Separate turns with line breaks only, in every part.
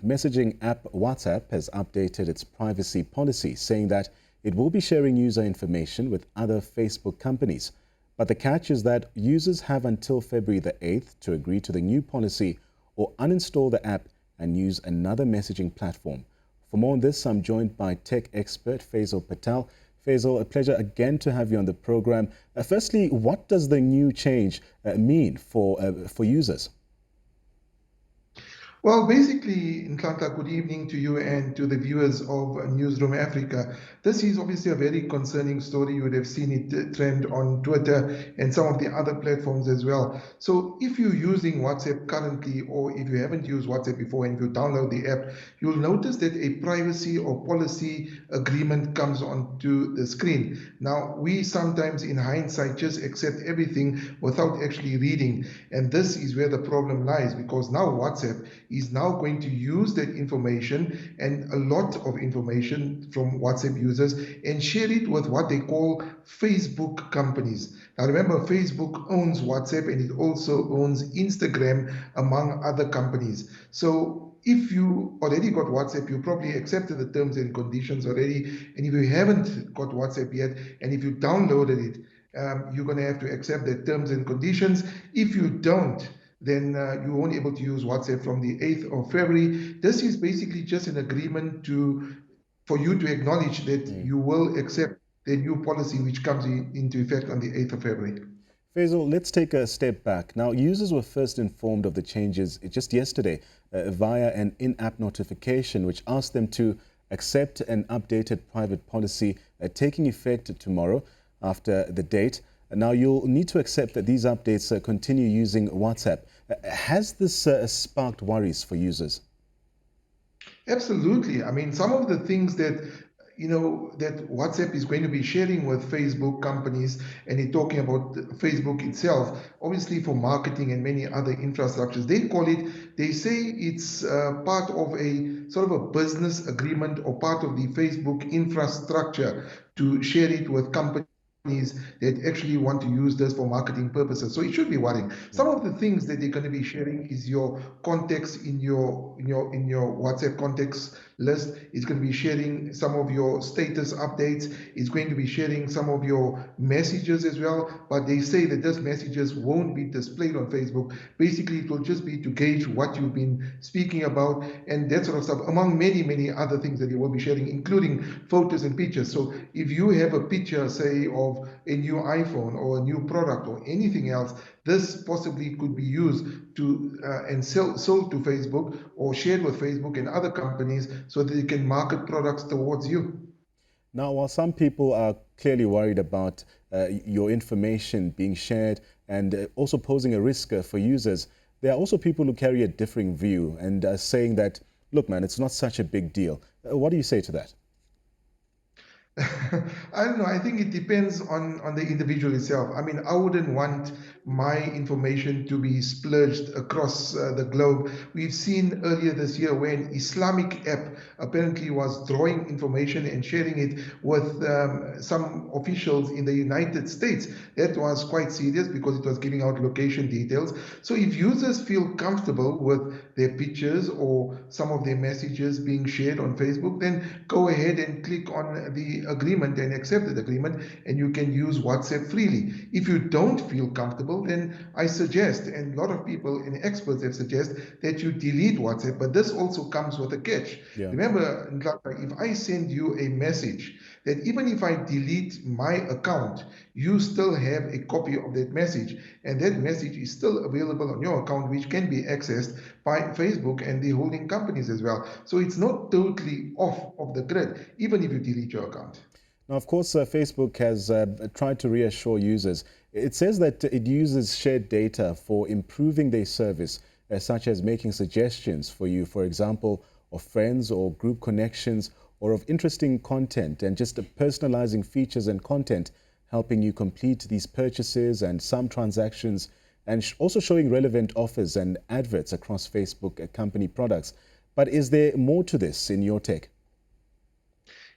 messaging app WhatsApp has updated its privacy policy, saying that it will be sharing user information with other Facebook companies. But the catch is that users have until February the 8th to agree to the new policy or uninstall the app and use another messaging platform. For more on this, I'm joined by tech expert Faisal Patel. Faisal, a pleasure again to have you on the program. Firstly, what does the new change mean for users?
Well, basically, Nhlantla, good evening to you and to the viewers of Newzroom Afrika. This is obviously a very concerning story. You would have seen it trend on Twitter and some of the other platforms as well. So if you're using WhatsApp currently, or if you haven't used WhatsApp before and you download the app, you'll notice that a privacy or policy agreement comes onto the screen. Now, we sometimes in hindsight just accept everything without actually reading. And this is where the problem lies, because now WhatsApp is now going to use that information and a lot of information from WhatsApp users and share it with what they call Facebook companies. Now remember, Facebook owns WhatsApp and it also owns Instagram, among other companies. So if you already got WhatsApp, you probably accepted the terms and conditions already. And if you haven't got WhatsApp yet, and if you downloaded it, you're going to have to accept the terms and conditions. If you don't, then you won't be able to use WhatsApp from the 8th of February. This is basically just an agreement for you to acknowledge that you will accept the new policy which comes into effect on the 8th of February.
Faisal, let's take a step back. Now, users were first informed of the changes just yesterday via an in-app notification which asked them to accept an updated private policy taking effect tomorrow after the date. Now, you'll need to accept that these updates continue using WhatsApp. Has this sparked worries for users?
Absolutely. I mean, some of the things that that WhatsApp is going to be sharing with Facebook companies, and you're talking about Facebook itself, obviously for marketing and many other infrastructures. They say it's part of a sort of a business agreement or part of the Facebook infrastructure to share it with companies that actually want to use this for marketing purposes. So it should be worrying. Some of the things that they're going to be sharing is your contacts in your WhatsApp contacts list. It's going to be sharing some of your status updates. It's going to be sharing some of your messages as well. But they say that those messages won't be displayed on Facebook. Basically, it will just be to gauge what you've been speaking about and that sort of stuff, among many, many other things that you will be sharing, including photos and pictures. So if you have a picture, say, of a new iPhone or a new product or anything else, this possibly could be used to and sold to Facebook or shared with Facebook and other companies so that they can market products towards you.
Now, while some people are clearly worried about your information being shared and also posing a risk for users, there are also people who carry a differing view and are saying that, look, man, it's not such a big deal. What do you say to that?
I don't know. I think it depends on the individual itself. I mean, I wouldn't want my information to be splurged across the globe. We've seen earlier this year where an Islamic app apparently was drawing information and sharing it with some officials in the United States. That was quite serious because it was giving out location details. So if users feel comfortable with their pictures or some of their messages being shared on Facebook, then go ahead and click on the agreement and accept the agreement, and you can use WhatsApp freely. If you don't feel comfortable, then I suggest, and a lot of people and experts have suggested, that you delete WhatsApp. But this also comes with a catch.
Yeah.
Remember, if I send you a message, that even if I delete my account, you still have a copy of that message, and that message is still available on your account, which can be accessed by Facebook and the holding companies as well. So it's not totally off of the grid, even if you delete your account.
Now, of course, Facebook has tried to reassure users. It says that it uses shared data for improving their service, such as making suggestions for you, for example, of friends or group connections or of interesting content, and just personalizing features and content, helping you complete these purchases and some transactions, and also showing relevant offers and adverts across Facebook company products. But is there more to this in your take?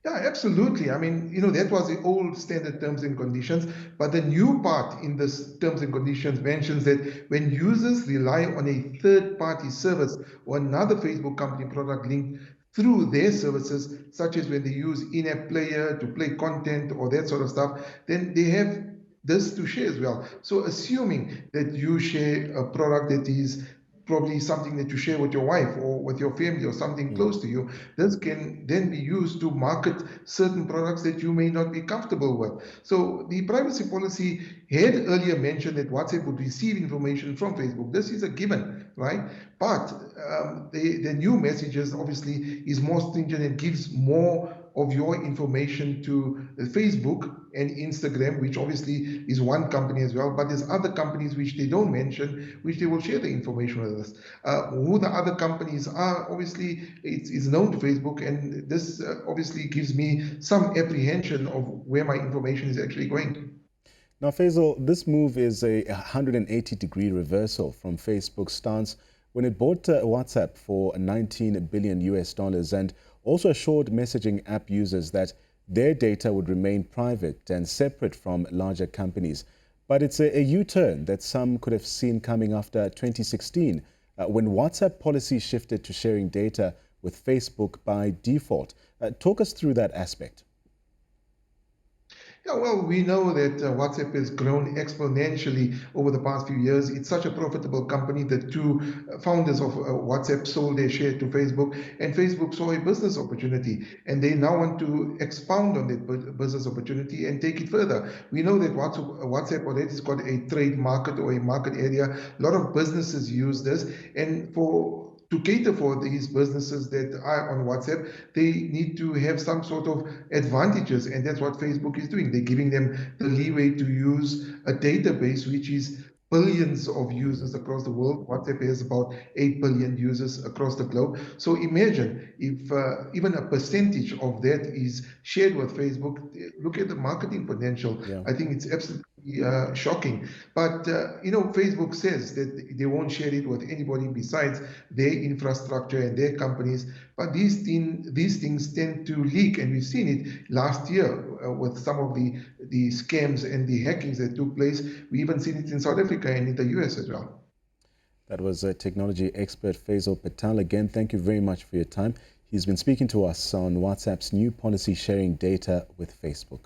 Yeah, absolutely. I mean, that was the old standard terms and conditions, but the new part in this terms and conditions mentions that when users rely on a third-party service or another Facebook company product link through their services, such as when they use in-app player to play content or that sort of stuff, then they have this to share as well. So assuming that you share a product that is probably something that you share with your wife or with your family or something
Mm.
close to you, this can then be used to market certain products that you may not be comfortable with. So the privacy policy had earlier mentioned that WhatsApp would receive information from Facebook. This is a given, right? But the new messages obviously is more stringent and gives more of your information to Facebook and Instagram, which obviously is one company as well, but there's other companies which they don't mention, which they will share the information with us. Who the other companies are, obviously, it's known to Facebook, and this obviously gives me some apprehension of where my information is actually going.
Now, Faisal, this move is a 180-degree reversal from Facebook's stance when it bought WhatsApp for 19 billion US dollars and also assured messaging app users that their data would remain private and separate from larger companies. But it's a U-turn that some could have seen coming after 2016, when WhatsApp policy shifted to sharing data with Facebook by default. Talk us through that aspect.
Yeah, well, we know that WhatsApp has grown exponentially over the past few years. It's such a profitable company. The two founders of WhatsApp sold their share to Facebook, and Facebook saw a business opportunity, and they now want to expound on that business opportunity and take it further. We know that WhatsApp already has got a trade market or a market area. A lot of businesses use this, and to cater for these businesses that are on WhatsApp, they need to have some sort of advantages, and that's what Facebook is doing. They're giving them the leeway to use a database which is billions of
Mhm.
users across the world. WhatsApp has about 8 billion users across the globe. So imagine if even a percentage of that is shared with Facebook. Look at the marketing potential.
Yeah.
I think it's absolutely shocking. But Facebook says that they won't share it with anybody besides their infrastructure and their companies. But these things tend to leak, and we've seen it last year with some of the scams and the hackings that took place. We even seen it in South Africa and in the US as well.
That was technology expert Faisal Patel. Again, thank you very much for your time. He's been speaking to us on WhatsApp's new policy sharing data with Facebook.